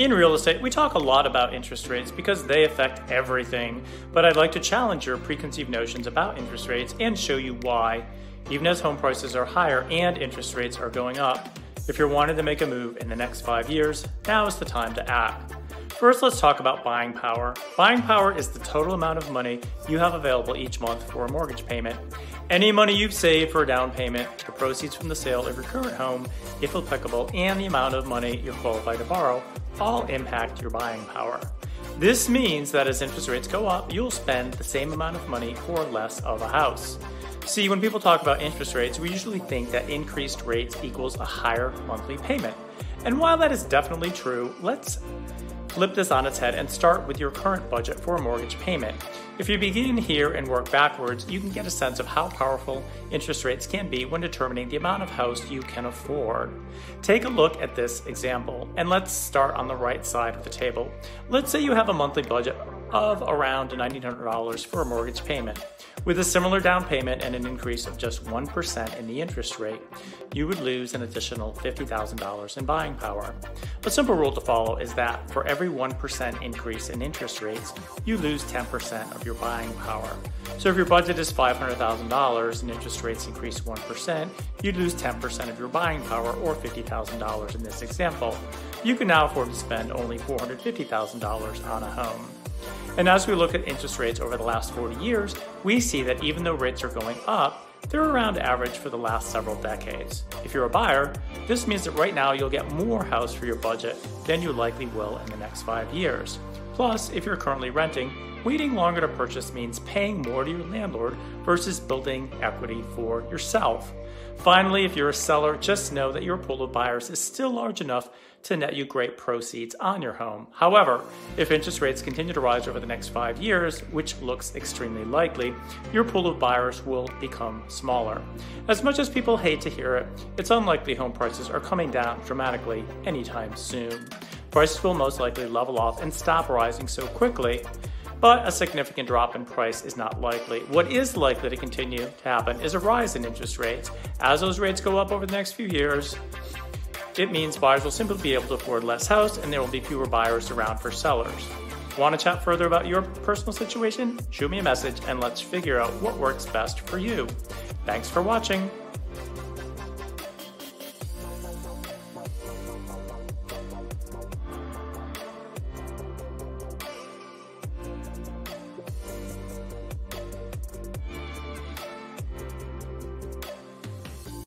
In real estate, we talk a lot about interest rates because they affect everything, but I'd like to challenge your preconceived notions about interest rates and show you why, even as home prices are higher and interest rates are going up. If you're wanting to make a move in the next 5 years, now is the time to act. First, let's talk about buying power. Buying power is the total amount of money you have available each month for a mortgage payment. Any money you've saved for a down payment, the proceeds from the sale of your current home, if applicable, and the amount of money you're qualified to borrow all impact your buying power. This means that as interest rates go up, you'll spend the same amount of money for less of a house. See, when people talk about interest rates, we usually think that increased rates equals a higher monthly payment. And while that is definitely true, let's flip this on its head and start with your current budget for a mortgage payment. If you begin here and work backwards, you can get a sense of how powerful interest rates can be when determining the amount of house you can afford. Take a look at this example, and let's start on the right side of the table. Let's say you have a monthly budget of around $1,900 for a mortgage payment. With a similar down payment and an increase of just 1% in the interest rate, you would lose an additional $50,000 in buying power. A simple rule to follow is that for every 1% increase in interest rates, you lose 10% of your buying power. So if your budget is $500,000 and interest rates increase 1%, you'd lose 10% of your buying power, or $50,000 in this example. You can now afford to spend only $450,000 on a home. And as we look at interest rates over the last 40 years, we see that even though rates are going up, they're around average for the last several decades. If you're a buyer, this means that right now you'll get more house for your budget than you likely will in the next 5 years. Plus, if you're currently renting, waiting longer to purchase means paying more to your landlord versus building equity for yourself. Finally, if you're a seller, just know that your pool of buyers is still large enough to net you great proceeds on your home. However, if interest rates continue to rise over the next 5 years, which looks extremely likely, your pool of buyers will become smaller. As much as people hate to hear it, it's unlikely home prices are coming down dramatically anytime soon. Prices will most likely level off and stop rising so quickly, but a significant drop in price is not likely. What is likely to continue to happen is a rise in interest rates. As those rates go up over the next few years, it means buyers will simply be able to afford less house and there will be fewer buyers around for sellers. Want to chat further about your personal situation? Shoot me a message and let's figure out what works best for you. Thanks for watching.